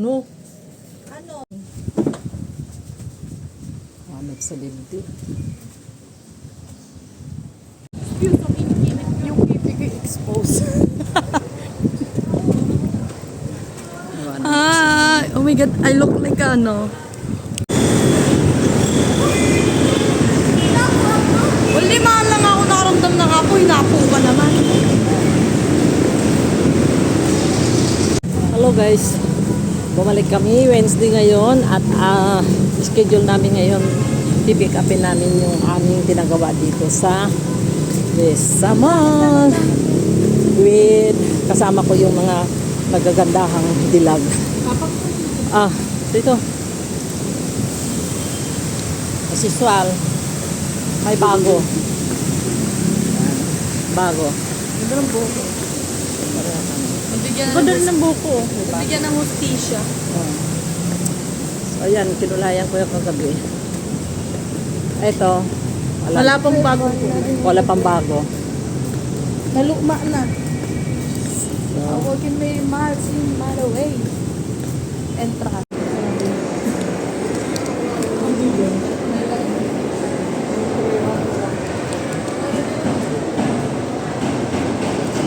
No. Ano? Hanap sa dibdib. Yung pipi ko expose. Oh my god, I look like ano. Wala man lang ako nakaramdam ng apoy, napo ka naman. Hello guys. Bumalik kami Wednesday ngayon at schedule namin ngayon pipick upin namin yung aming ginagawa dito sa mall with kasama ko yung mga magagandahang dilag. Dito. As usual, may bago. Bago. Ganda ng buko. Ganda rin ng buko. Bigyan ng hostisya. So ayan, kinulayan ko yung kagabi. Ito. Wala pang bago. Wala pang bago. Nalukma na. So, Awagin may miles in mile away. Entra.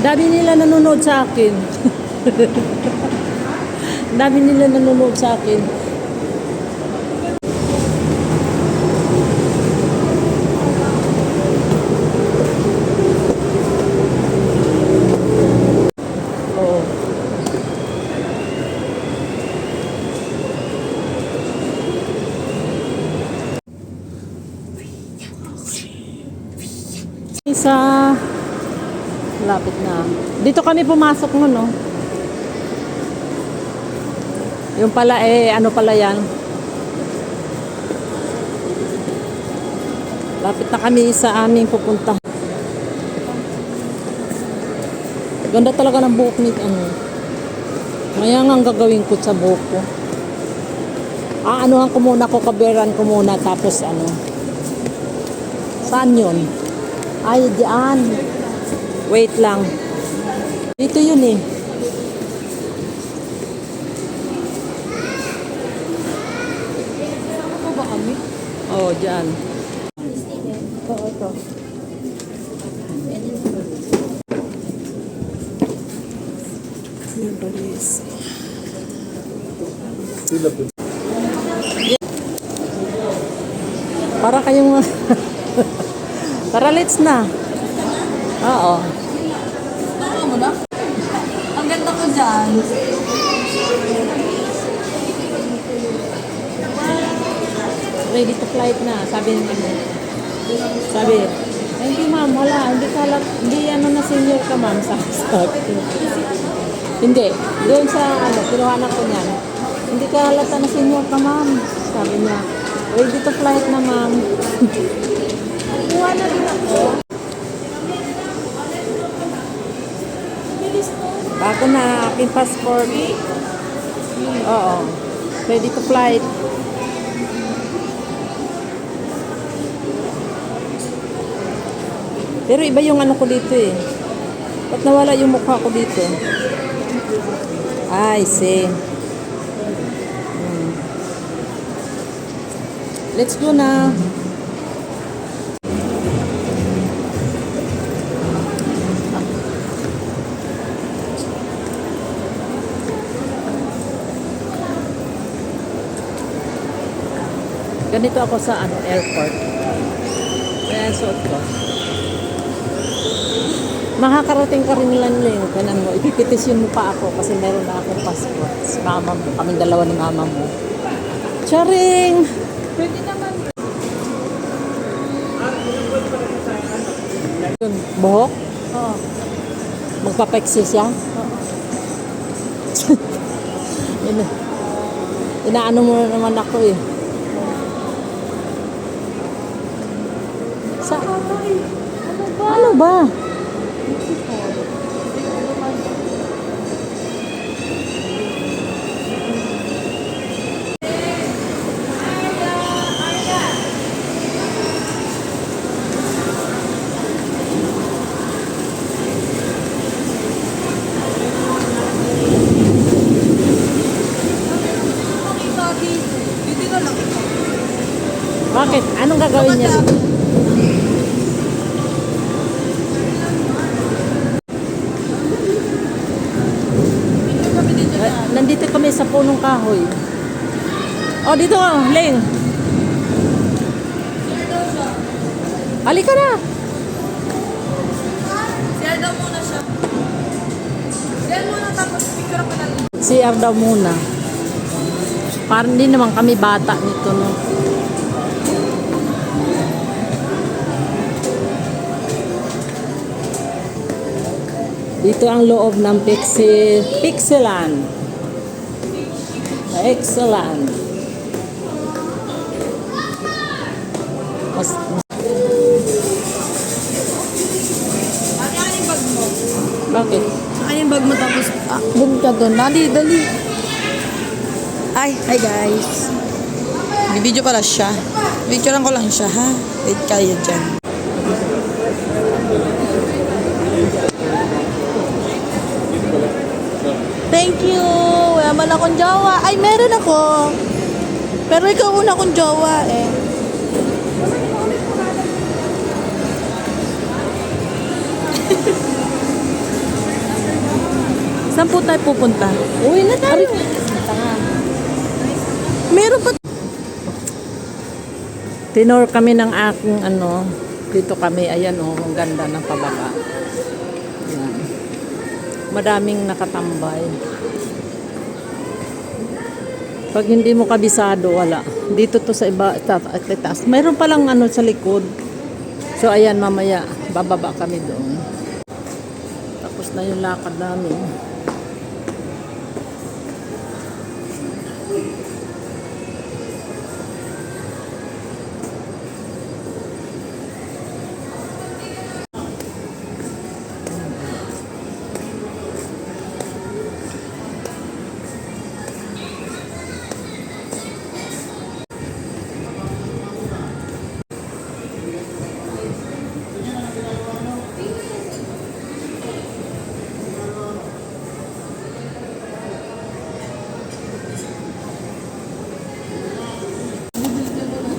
dami nila nanonood sa akin. Dami nila nanonood sa akin. Oo. Isa lapit na. Dito kami pumasok nun, no? Yung pala, ano pala yan? Lapit na kami sa aming pupunta. Ganda talaga ng buhok nito, ano? Ngayon ang gagawin ko sa buhok ko. Anuhan ko muna, kukaberan ko muna, tapos ano? Saan yun? Ay, diyan. Wait lang. Dito yun eh. Ano ba kami? Oo, dyan. Ito. Para kayong... Tara, let's na. Oo. Ano mo na? Ang ganda ko dyan. Ready to flight na. Sabi niya. Sabi, thank you ma'am, wala. Hindi ano na senior ka ma'am. Sabi. Hindi. Doon sa kinuhanan ko niyan. Hindi ka halata na senior ka ma'am. Sabi niya, ready to flight na ma'am. Kuha na rin ako. Bago na aking passport. Oo. Ready to flight. Pero iba yung ano ko dito eh. Ba't nawala yung mukha ko dito? I see. Let's go na. Ganito ako sa airport. Kaya suot ko. Makakarating ka rin lang yung kanan mo. Ipipitisyon mo pa ako kasi meron na akong passport. Si mama mo. Kaming dalawa ni mama mo. Charing! Pwede naman. Yun, buhok? Oo. Magpapaiksi siya? Oo. Inaano mo na naman ako eh. Sa ano ba? gagawin niya? Nandito kami sa punong kahoy. Oh, dito ka, Leng. Halika na. Share daw muna siya. Share muna tapos picture pa lang. CR daw muna. Parang hindi naman kami bata nito, no? Dito ang loob ng Pixeland. Excellent. Ano yung bag mo? Bakit? Ano yung bag mo tapos bumita doon? Dali. Hi guys. May video pala siya. Picturean ko lang siya ha. Wait kayo dyan. Thank you. Wala man akong jowa. Ay, meron ako. Pero ikaw una akong jowa eh. Saan po tayo pupunta? Uwi na tayo. Meron pa. Tinor kami ng aking dito kami, ayan ang ganda ng pababa. Ayan. Madaming nakatambay. Pag hindi mo kabisado, wala. Dito to sa iba, taas. Mayroon palang sa likod. So ayan, mamaya, bababa kami doon. Tapos na yung lakad namin.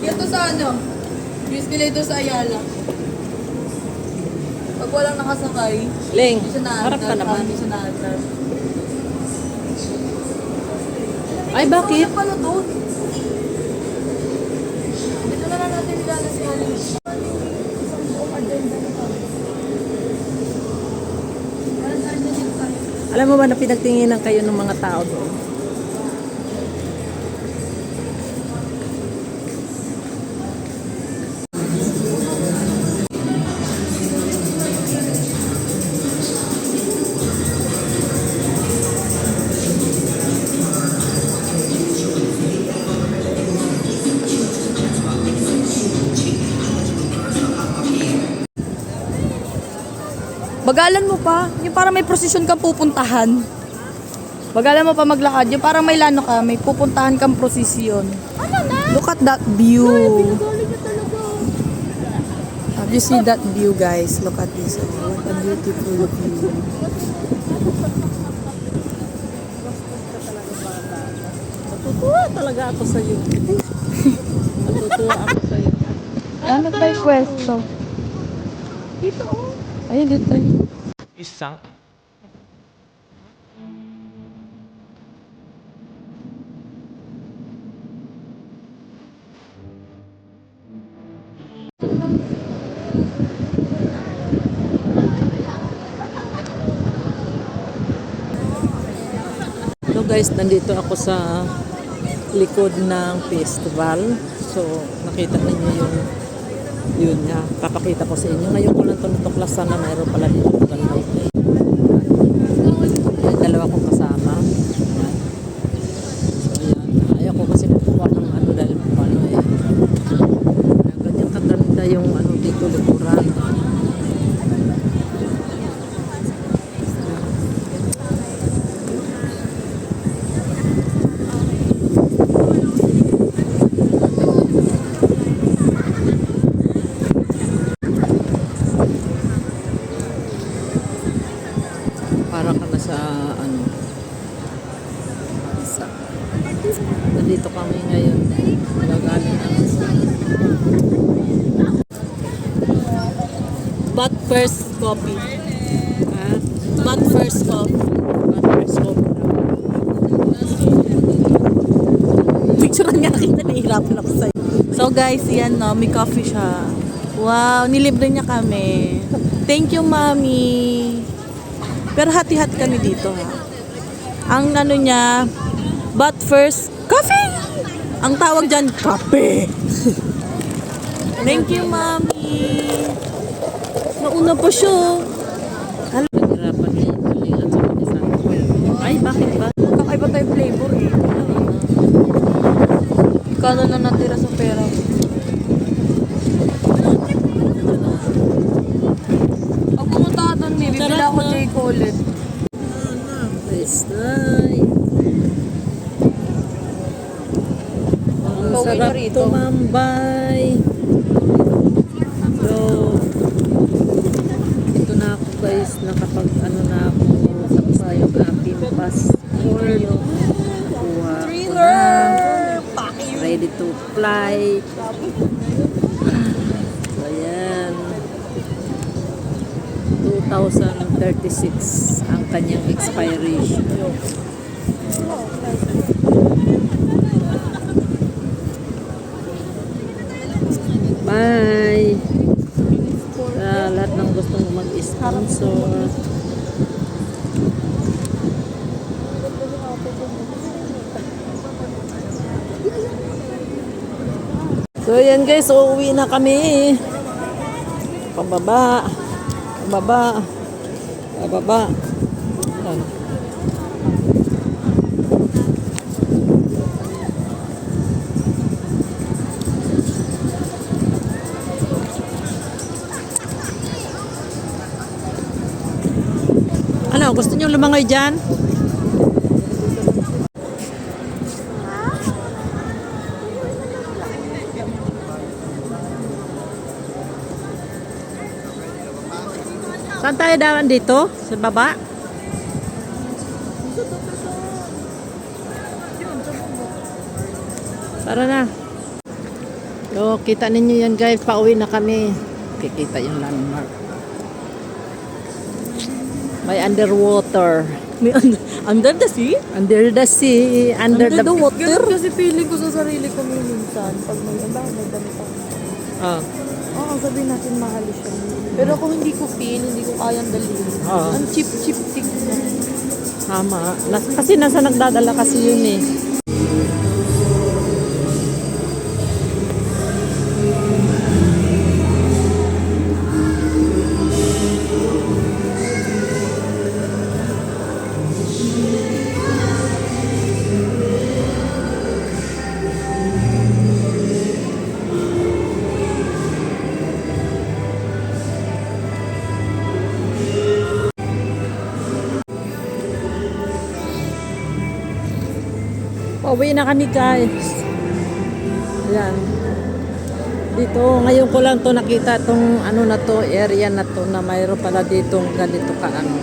Ito sa Escalator sa Ayala. Pag walang nakasakay, Leng, hindi siya harap ka naman. Hindi siya naandar. Ay, bakit? Ano pala doon? Dito na lang natin nilala si Alice. Alam mo ba na pinagtinginan kayo ng mga tao doon? Bagalan mo pa. Yung parang may prosesyon kang pupuntahan. Bagalan mo pa maglakad. Yung parang may lano ka, may pupuntahan kang prosesyon. Look at that view. Have you see that view, guys? Look at this. Oh, what a beautiful view. Natutuwa talaga ako sa iyo. Natutuwa ako sa iyo. Ano ba yung pwesto? Dito, oh. Ayun, dito. Isang So guys, nandito ako sa likod ng festival. So nakita niyo yung yun nga, papakita ko sa inyo. Ngayon ko lang tuklasan na mayroon pala dito ganda. Dalawa kong kasama. Ayan. So ayan, ayaw ko kasi kukuha ng dahil ganyan kaganda yung dito likuran. Para ka na sa nandito kami ngayon. Gagaling But first coffee. Ah, But first coffee. Butter's coffee daw. Picturean nga kita, nahihirapan ako sa'yo. So guys, yan no, may coffee siya. Wow, nilibre niya kami. Thank you, Mami. Pero hati-hati kami dito, ha. Ang ano niya, but first, coffee! Ang tawag dyan, kape. Thank you, Mami. Nauna pa siya. Nahirapan niya yung kalingan sa manisan. Ay, bakit ba? Kakaiba tayo flavor eh. Kano na natira sa pera ko. Pag pumunta ka doon, baby, bibili ako J. Colette. Nice, nice. Ang Pauwi na sarap rito. tumambay. So, ito na ako guys, nakapag ano na ako sa yung aking passport. Nakuha ko na. Ready to fly. So, ayan. 2036 ang kanyang expiration. Bye! Sa lahat ng gustong mag-sponsor. So yan guys, uuwi na kami. Pababa. Pababa. Pababa. Ayan. Ano, gusto niyo lumangoy dyan? Saan tayo dawan dito? Sa baba? Tara na. So, kita ninyo yan guys. Pauwi na kami. Kikita yung landmark. May underwater. May under the sea? Under the sea. Under the water? Ganun kasi feeling ko sa sarili ko minsan. Pag may damit ako. Oh. Oo, sabihin natin mahal siya. Pero kung hindi ko feel, hindi ko kayang dalhin. Oo. Ang cheap thing na. Tama. Kasi nasa nagdadala kasi yun eh. Pauwi na kami guys. Ayan. Dito, ngayon ko lang to nakita tong ano na to, area na to na mayroon pala ditong ganito ka ano.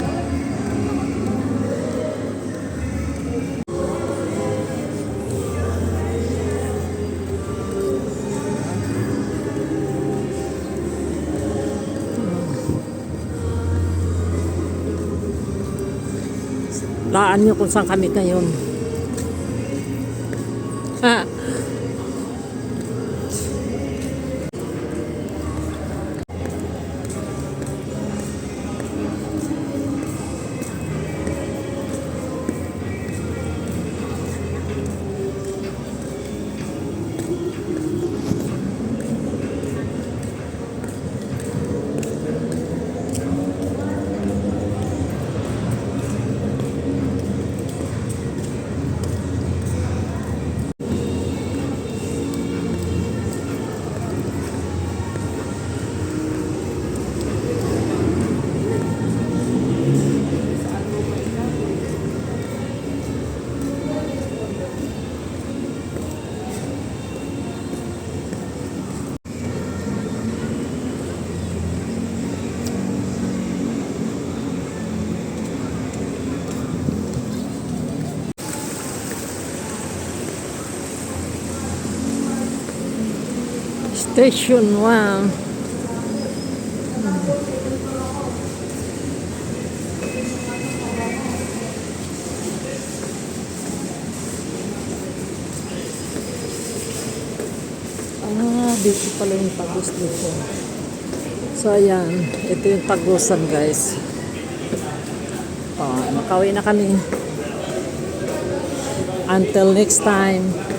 Laan nyo kung saan kami ngayon. Ha. Station 1. Dito pala yung Tagus dito. So, ayan. Ito yung Tagusan, guys. Makauwi na kami. Until next time.